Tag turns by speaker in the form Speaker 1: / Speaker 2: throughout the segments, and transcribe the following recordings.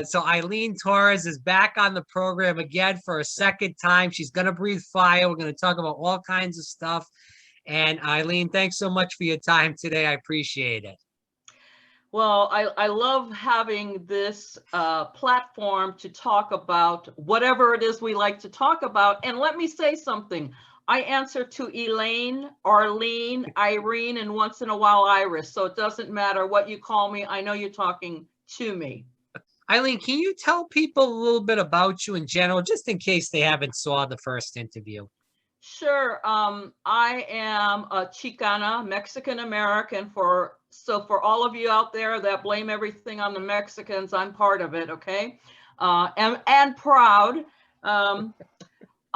Speaker 1: So Eileen Torres is back on the program again for a second time. She's going to breathe fire. We're going to talk about all kinds of stuff. And Eileen, thanks so much for your time today. I appreciate it.
Speaker 2: Well, I love having this platform to talk about whatever it is we like to talk about. And let me say something. I answer to Elaine, Arlene, Irene, and once in a while Iris. So it doesn't matter what you call me. I know you're talking to me.
Speaker 1: Eileen, can you tell people a little bit about you in general, just in case they haven't saw the first interview?
Speaker 2: Sure. I am a Chicana, Mexican American. For all of you out there that blame everything on the Mexicans, I'm part of it. Okay, and proud.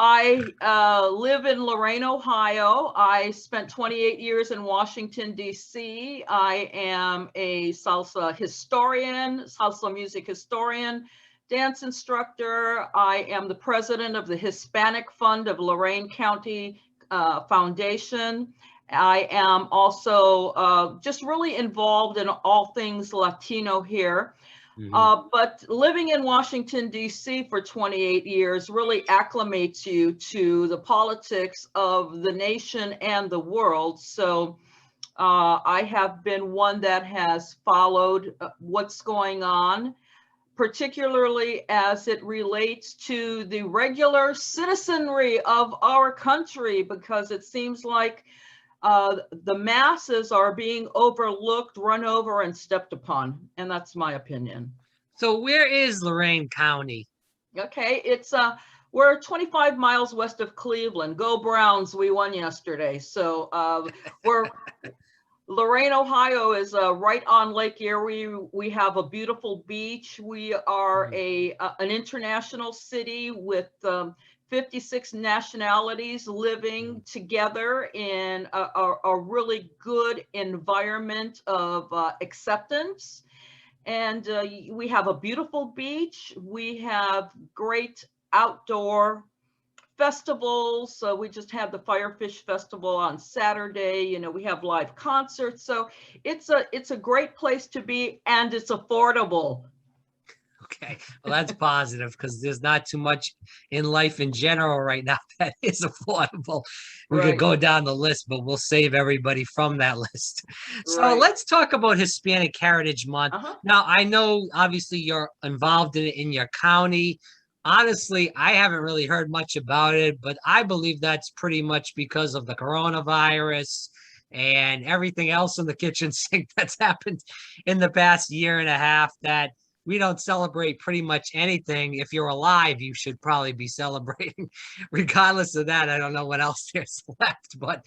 Speaker 2: I live in Lorain, Ohio. I spent 28 years in Washington, D.C. I am a salsa historian, salsa music historian, dance instructor. I am the president of the Hispanic Fund of Lorain County Foundation. I am also just really involved in all things Latino here. But living in Washington, D.C. for 28 years really acclimates you to the politics of the nation and the world. So I have been one that has followed what's going on, particularly as it relates to the regular citizenry of our country, because it seems like the masses are being overlooked, run over, and stepped upon. And that's my opinion.
Speaker 1: So where is Lorain County?
Speaker 2: Okay, we're 25 miles west of Cleveland. Go Browns, we won yesterday. So Lorain, Ohio is right on Lake Erie. We have a beautiful beach. We are an international city with 56 nationalities living together in a really good environment of acceptance. And we have a beautiful beach. We have great outdoor festivals. So we just had the Firefish Festival on Saturday. You know, we have live concerts. So it's a great place to be, and it's affordable.
Speaker 1: Okay, well, that's positive because there's not too much in life in general right now that is affordable. We could go down the list, but we'll save everybody from that list. So let's talk about Hispanic Heritage Month. Now, I know obviously you're involved in it in your county. Honestly, I haven't really heard much about it, but I believe that's pretty much because of the coronavirus and everything else in the kitchen sink that's happened in the past year and a half, that we don't celebrate pretty much anything. If you're alive, you should probably be celebrating. Regardless of that, I don't know what else there's left. But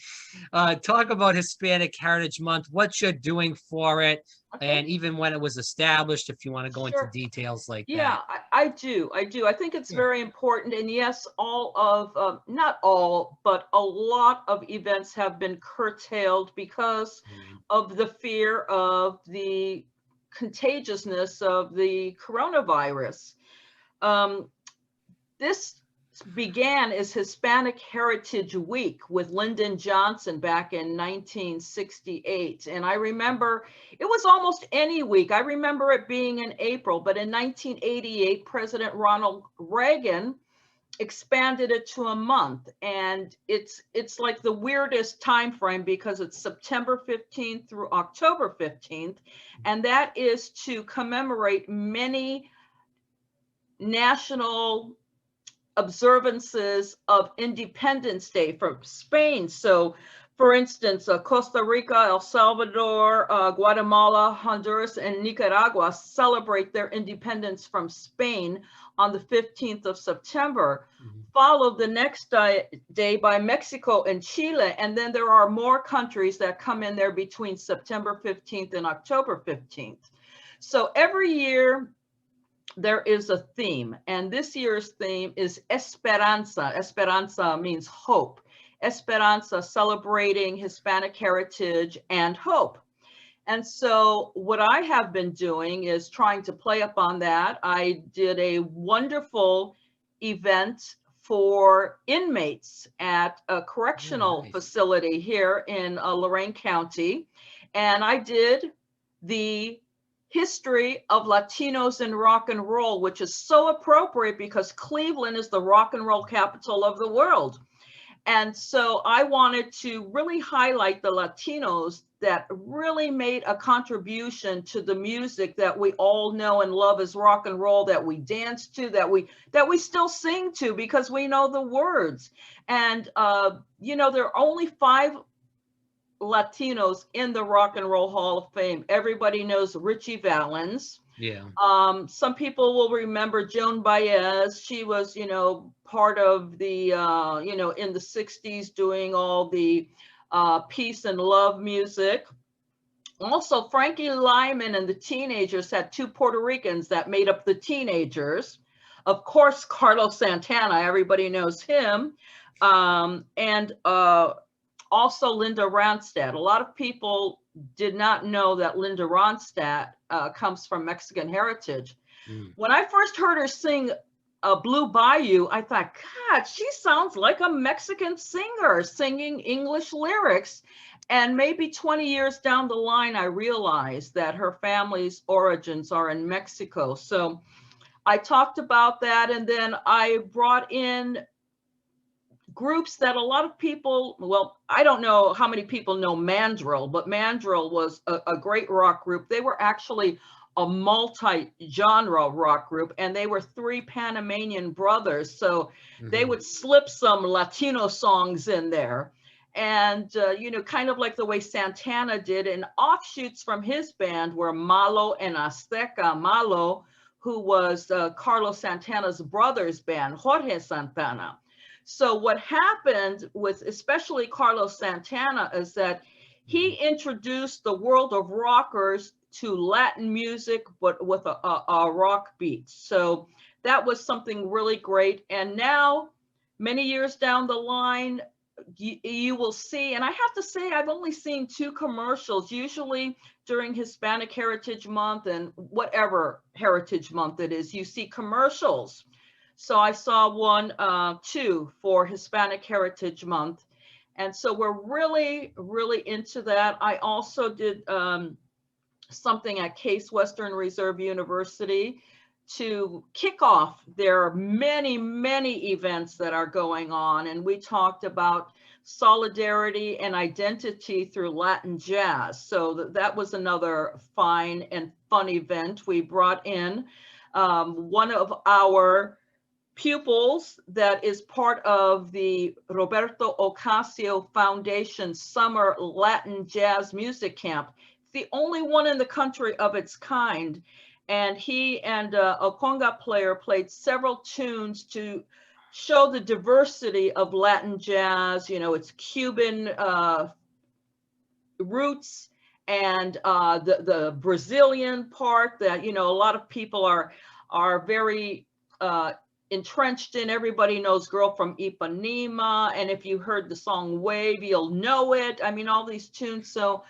Speaker 1: talk about Hispanic Heritage Month, what you're doing for it, and even when it was established, if you want to go into details like that.
Speaker 2: Yeah, I do. I think it's very important. And yes, not all, but a lot of events have been curtailed because of the fear of the contagiousness of the coronavirus. This began as Hispanic Heritage Week with Lyndon Johnson back in 1968. And I remember it was almost any week. I remember it being in April, but in 1988, President Ronald Reagan expanded it to a month, and it's like the weirdest time frame because it's September 15th through October 15th, and that is to commemorate many national observances of Independence Day from Spain. So for instance, Costa Rica, El Salvador, Guatemala, Honduras, and Nicaragua celebrate their independence from Spain on the 15th of September, followed the next day by Mexico and Chile. And then there are more countries that come in there between September 15th and October 15th. So every year there is a theme, and this year's theme is Esperanza. Esperanza means hope. Esperanza, celebrating Hispanic heritage and hope. And so what I have been doing is trying to play up on that. I did a wonderful event for inmates at a correctional facility here in Lorain County. And I did the history of Latinos in rock and roll, which is so appropriate because Cleveland is the rock and roll capital of the world. And so I wanted to really highlight the Latinos that really made a contribution to the music that we all know and love as rock and roll, that we dance to, that we still sing to because we know the words. And you know, there are only 5 Latinos in the Rock and Roll Hall of Fame. Everybody knows Richie Valens.
Speaker 1: Yeah.
Speaker 2: Some people will remember Joan Baez. She was, you know, part of the, you know, in the 60s doing all the peace and love music. Also, Frankie Lyman and the Teenagers had 2 Puerto Ricans that made up the Teenagers. Of course, Carlos Santana, everybody knows him. And also Linda Ronstadt. A lot of people did not know that Linda Ronstadt comes from Mexican heritage. When I first heard her sing Blue Bayou, I thought, God, she sounds like a Mexican singer singing English lyrics. And maybe 20 years down the line, I realized that her family's origins are in Mexico. So I talked about that, and then I brought in groups that a lot of people, well, I don't know how many people know Mandrill, but Mandrill was a great rock group. They were actually a multi-genre rock group, and they were 3 Panamanian brothers. So they would slip some Latino songs in there. And, you know, kind of like the way Santana did. And offshoots from his band were Malo and Azteca. Malo, who was Carlos Santana's brother's band, Jorge Santana. So what happened with especially Carlos Santana is that he introduced the world of rockers to Latin music, but with a rock beat. So that was something really great. And now, many years down the line, you will see, and I have to say, I've only seen 2 commercials, usually during Hispanic Heritage Month and whatever Heritage Month it is, you see commercials. So I saw 2 for Hispanic Heritage Month. And so we're really, really into that. I also did something at Case Western Reserve University to kick off their many, many events that are going on. And we talked about solidarity and identity through Latin jazz. So that was another fine and fun event. We brought in one of our pupils that is part of the Roberto Ocasio Foundation Summer Latin Jazz Music Camp. It's the only one in the country of its kind. And he and a conga player played several tunes to show the diversity of Latin jazz, you know, its Cuban roots and the Brazilian part that, you know, a lot of people are very entrenched in. Everybody knows Girl from Ipanema. And if you heard the song Wave, you'll know it. I mean, all these tunes. So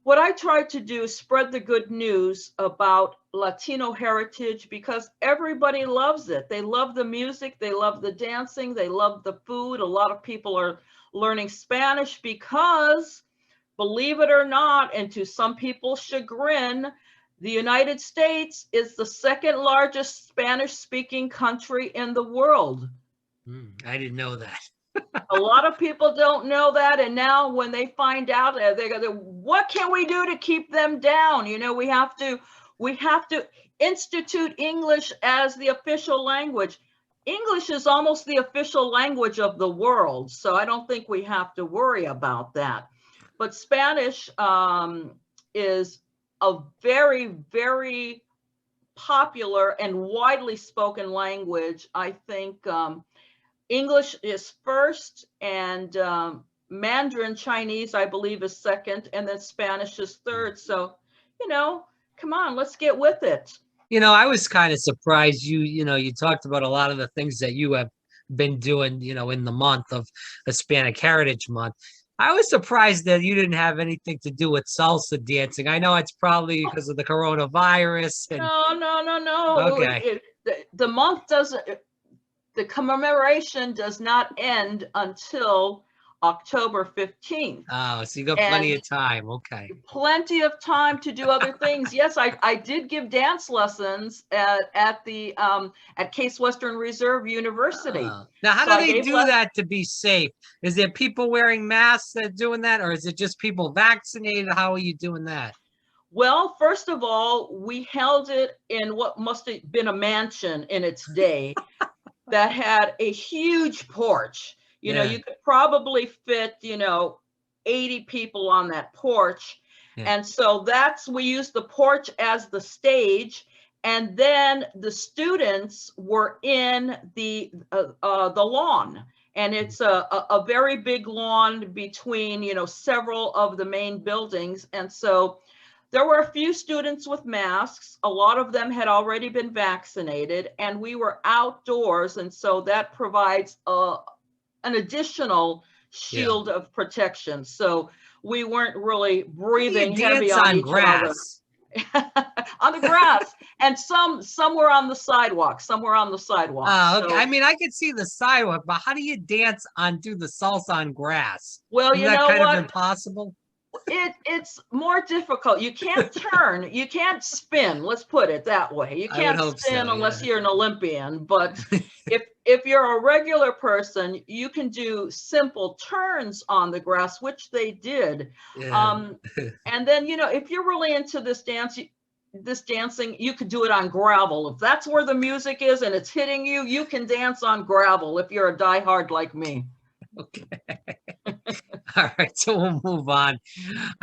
Speaker 2: what I tried to do is spread the good news about Latino heritage because everybody loves it. They love the music, they love the dancing, they love the food. A lot of people are learning Spanish because, believe it or not, and to some people's chagrin, the United States is the 2nd largest Spanish-speaking country in the world.
Speaker 1: I didn't know that.
Speaker 2: A lot of people don't know that, and now when they find out, they go, what can we do to keep them down? You know, we have to institute English as the official language. English is almost the official language of the world, so I don't think we have to worry about that. But Spanish is a very, very popular and widely spoken language. I think English is first, and Mandarin Chinese, I believe, is second, and then Spanish is third. So, you know, come on, let's get with it.
Speaker 1: You know, I was kind of surprised you know, you talked about a lot of the things that you have been doing, you know, in the month of Hispanic Heritage Month. I was surprised that you didn't have anything to do with salsa dancing. I know it's probably because of the coronavirus. And...
Speaker 2: No.
Speaker 1: Okay.
Speaker 2: The month doesn't, the commemoration does not end until October 15th.
Speaker 1: Oh, so you got plenty
Speaker 2: And
Speaker 1: of time. Okay.
Speaker 2: plenty of time to do other things. Yes, I did give dance lessons at Case Western Reserve University.
Speaker 1: Now, how
Speaker 2: So
Speaker 1: do
Speaker 2: I
Speaker 1: they
Speaker 2: gave
Speaker 1: do that to be safe? Is there people wearing masks that are doing that, or is it just people vaccinated? How are you doing that?
Speaker 2: Well, first of all, we held it in what must have been a mansion in its day that had a huge porch.
Speaker 1: Yeah,
Speaker 2: You could probably fit, 80 people on that porch.
Speaker 1: yeah.
Speaker 2: And so we used the porch as the stage. And then the students were in the lawn. And it's a very big lawn between, several of the main buildings. And so there were a few students with masks. A lot of them had already been vaccinated, and we were outdoors. And so that provides an additional
Speaker 1: Yeah.
Speaker 2: shield of protection. So we weren't really
Speaker 1: How do
Speaker 2: breathing
Speaker 1: you
Speaker 2: heavy
Speaker 1: dance
Speaker 2: on
Speaker 1: on
Speaker 2: each
Speaker 1: grass?
Speaker 2: other. On the grass, and some were on the sidewalk. Some were on the sidewalk.
Speaker 1: Oh, okay.
Speaker 2: So,
Speaker 1: I mean, I could see the sidewalk, but how do you dance do the salsa on grass?
Speaker 2: well,
Speaker 1: Isn't
Speaker 2: you
Speaker 1: that
Speaker 2: know
Speaker 1: kind of
Speaker 2: what?
Speaker 1: impossible?
Speaker 2: It's more difficult. You can't turn, you can't spin. Let's put it that way. You
Speaker 1: I would
Speaker 2: can't
Speaker 1: hope
Speaker 2: spin
Speaker 1: so,
Speaker 2: unless
Speaker 1: yeah.
Speaker 2: you're an Olympian. But if you're a regular person, you can do simple turns on the grass, which they did.
Speaker 1: Yeah.
Speaker 2: And then if you're really into this dancing, you could do it on gravel. If that's where the music is and it's hitting you, you can dance on gravel if you're a diehard like me.
Speaker 1: Okay. All right, so we'll move on.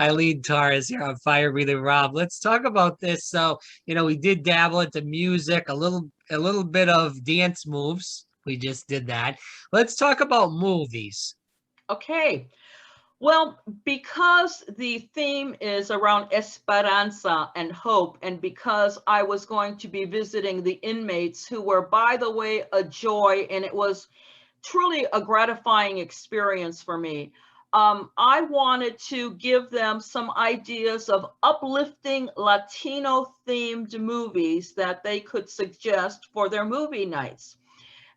Speaker 1: Eileen Torres here on Fire Breathing Rob. Let's talk about this. So, we did dabble into music, a little bit of dance moves. We just did that. Let's talk about movies.
Speaker 2: Okay. Well, because the theme is around esperanza and hope, and because I was going to be visiting the inmates who were, by the way, a joy, and it was truly a gratifying experience for me. I wanted to give them some ideas of uplifting Latino themed movies that they could suggest for their movie nights.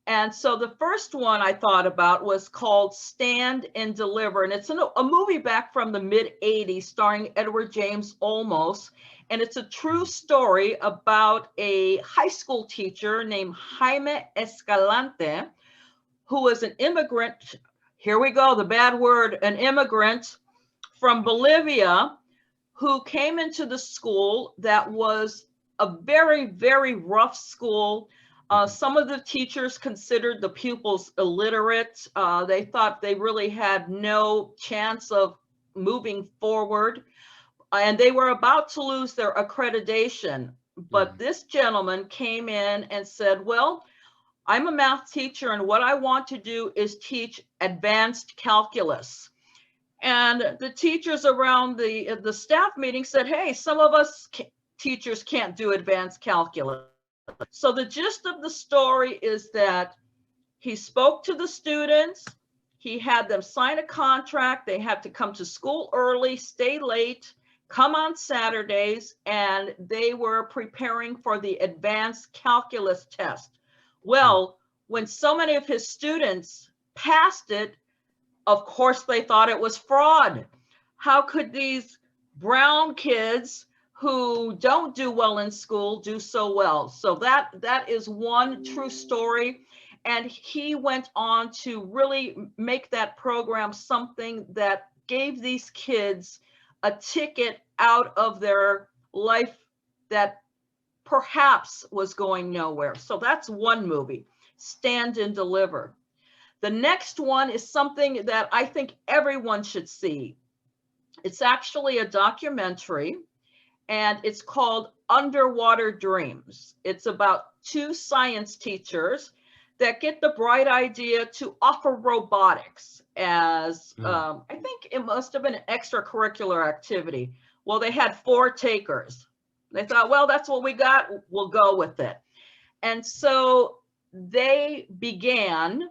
Speaker 2: And so the first one I thought about was called Stand and Deliver. And it's a movie back from the mid 80s starring Edward James Olmos. And it's a true story about a high school teacher named Jaime Escalante, who was an immigrant. Here we go, the bad word, an immigrant from Bolivia who came into the school that was a very, very rough school. Some of the teachers considered the pupils illiterate. They thought they really had no chance of moving forward. And they were about to lose their accreditation. But this gentleman came in and said, well, I'm a math teacher, and what I want to do is teach advanced calculus. And the teachers around the staff meeting said, hey, some of us teachers can't do advanced calculus. So the gist of the story is that he spoke to the students. He had them sign a contract. They had to come to school early, stay late, come on Saturdays, and they were preparing for the advanced calculus test. Well, when so many of his students passed it, of course, they thought it was fraud. How could these brown kids who don't do well in school do so well? So that is one true story. And he went on to really make that program something that gave these kids a ticket out of their life that perhaps was going nowhere. So that's one movie, Stand and Deliver. The next one is something that I think everyone should see. It's actually a documentary, and it's called Underwater Dreams. It's about two science teachers that get the bright idea to offer robotics as, I think it must have been an extracurricular activity. Well, they had 4 takers. They thought, well, that's what we got, we'll go with it. And so they began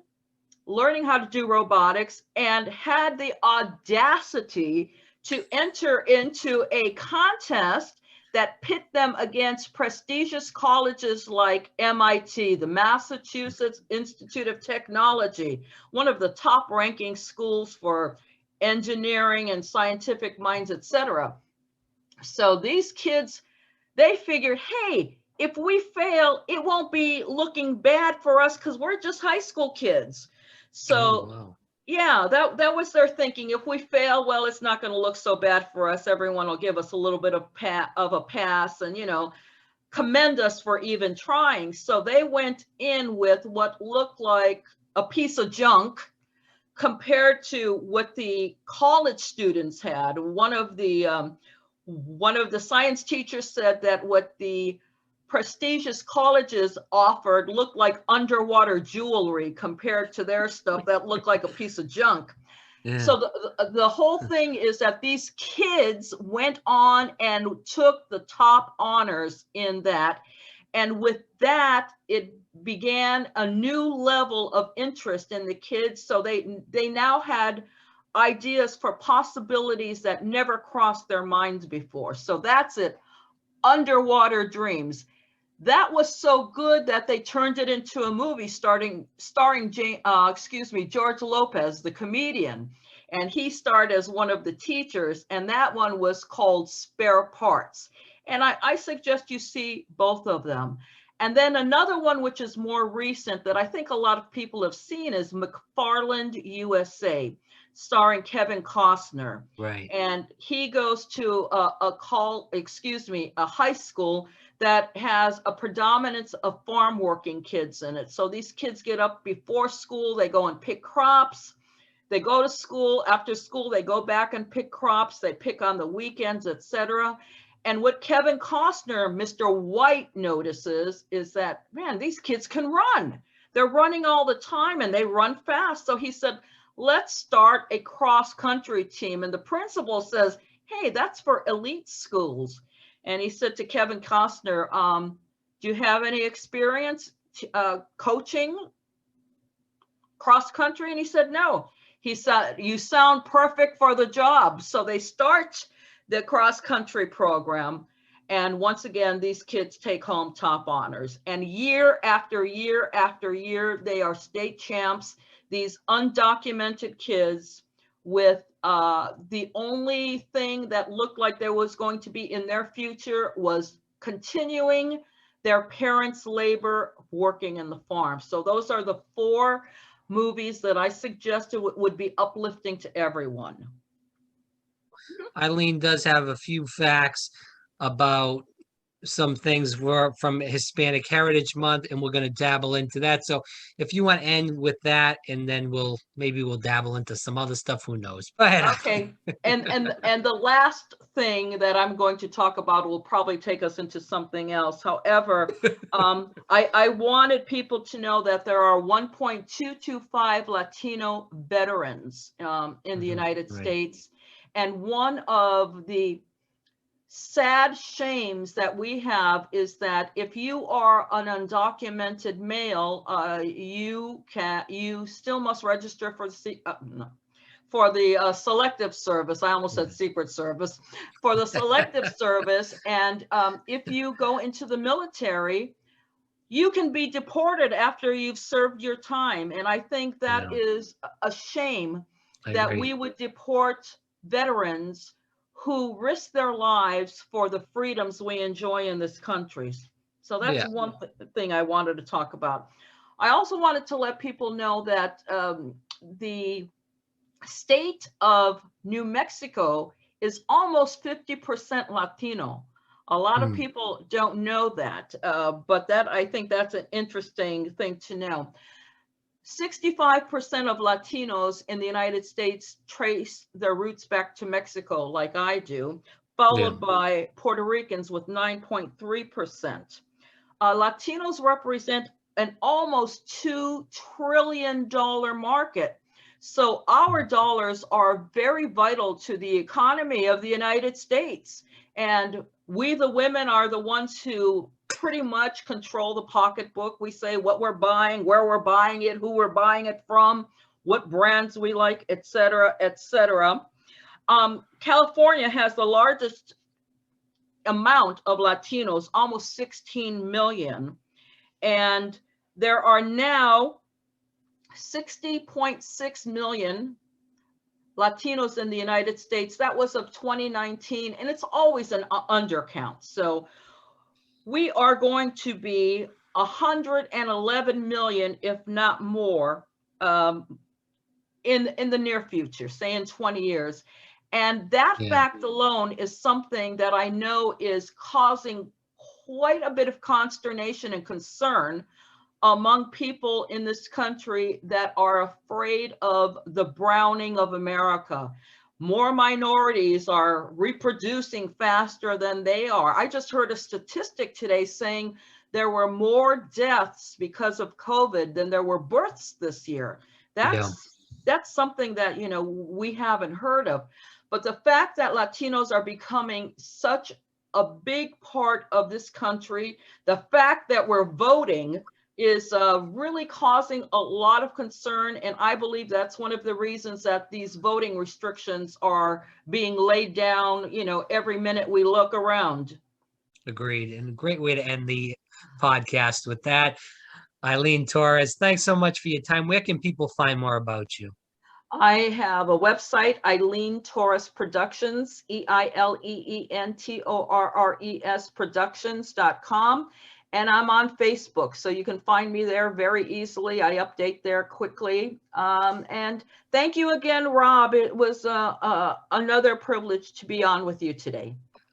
Speaker 2: learning how to do robotics and had the audacity to enter into a contest that pit them against prestigious colleges like MIT, the Massachusetts Institute of Technology, one of the top ranking schools for engineering and scientific minds, etc. So these kids, they figured, hey, if we fail, it won't be looking bad for us because we're just high school kids. So
Speaker 1: wow.
Speaker 2: yeah, that was their thinking. If we fail, well, it's not going to look so bad for us. Everyone will give us a little bit of a pass and, you know, commend us for even trying. So they went in with what looked like a piece of junk compared to what the college students had. One of the science teachers said that what the prestigious colleges offered looked like underwater jewelry compared to their stuff that looked like a piece of junk.
Speaker 1: Yeah.
Speaker 2: So the whole thing is that these kids went on and took the top honors in that. And with that, it began a new level of interest in the kids. So they now had ideas for possibilities that never crossed their minds before. So that's it, underwater dreams. That was so good that they turned it into a movie starring George Lopez, the comedian. And he starred as one of the teachers, and that one was called Spare Parts. And I suggest you see both of them. And then another one, which is more recent that I think a lot of people have seen, is McFarland USA, starring Kevin Costner.
Speaker 1: Right.
Speaker 2: And he goes to a high school that has a predominance of farm working kids in it. So these kids get up before school, they go and pick crops. They go to school, after school, they go back and pick crops, they pick on the weekends, etc. And what Kevin Costner, Mr. White, notices is that, man, these kids can run. They're running all the time and they run fast. So he said, let's start a cross-country team. And the principal says, hey, that's for elite schools. And he said to Kevin Costner, do you have any experience coaching cross-country? And he said, no. He said, you sound perfect for the job. So they start the cross-country program. And once again, these kids take home top honors. And year after year after year, they are state champs. These undocumented kids with the only thing that looked like there was going to be in their future was continuing their parents' labor working in the farm. So those are the 4 movies that I suggested would be uplifting to everyone.
Speaker 1: Eileen does have a few facts about some things from Hispanic Heritage Month, and we're going to dabble into that. So if you want to end with that, and then we'll dabble into some other stuff. Who knows? Go ahead.
Speaker 2: Okay. And the last thing that I'm going to talk about will probably take us into something else. However, I wanted people to know that there are 1.225 Latino veterans in the United States. And one of the sad shames that we have is that if you are an undocumented male, you still must register for the selective service. I almost said secret service, for the selective service. And if you go into the military, you can be deported after you've served your time. And I think that is a shame that we would deport veterans who risk their lives for the freedoms we enjoy in this country. So that's one thing I wanted to talk about. I also wanted to let people know that the state of New Mexico is almost 50% Latino. A lot of people don't know that, but I think that's an interesting thing to know. 65% of Latinos in the United States trace their roots back to Mexico, like I do, followed by Puerto Ricans with 9.3%. Latinos represent an almost $2 trillion market. So our dollars are very vital to the economy of the United States. And we, the women, are the ones who pretty much control the pocketbook. We say what we're buying, where we're buying it, who we're buying it from, what brands we like, et cetera, et cetera. California has the largest amount of Latinos, almost 16 million. And there are now 60.6 million Latinos in the United States. That was of 2019, and it's always an undercount. So we are going to be 111 million, if not more, in the near future, say in 20 years. And that fact alone is something that I know is causing quite a bit of consternation and concern among people in this country that are afraid of the browning of America. More minorities are reproducing faster than they are. I just heard a statistic today saying there were more deaths because of COVID than there were births this year. That's something that, you know, we haven't heard of. But the fact that Latinos are becoming such a big part of this country, the fact that we're voting is really causing a lot of concern. And I believe that's one of the reasons that these voting restrictions are being laid down, you know, every minute we look around.
Speaker 1: Agreed. And a great way to end the podcast with that. Eileen Torres, thanks so much for your time. Where can people find more about you?
Speaker 2: I have a website, Eileen Torres Productions, EILEENTORRES Productions.com. And I'm on Facebook, so you can find me there very easily. I update there quickly. And thank you again, Rob. It was another privilege to be on with you today.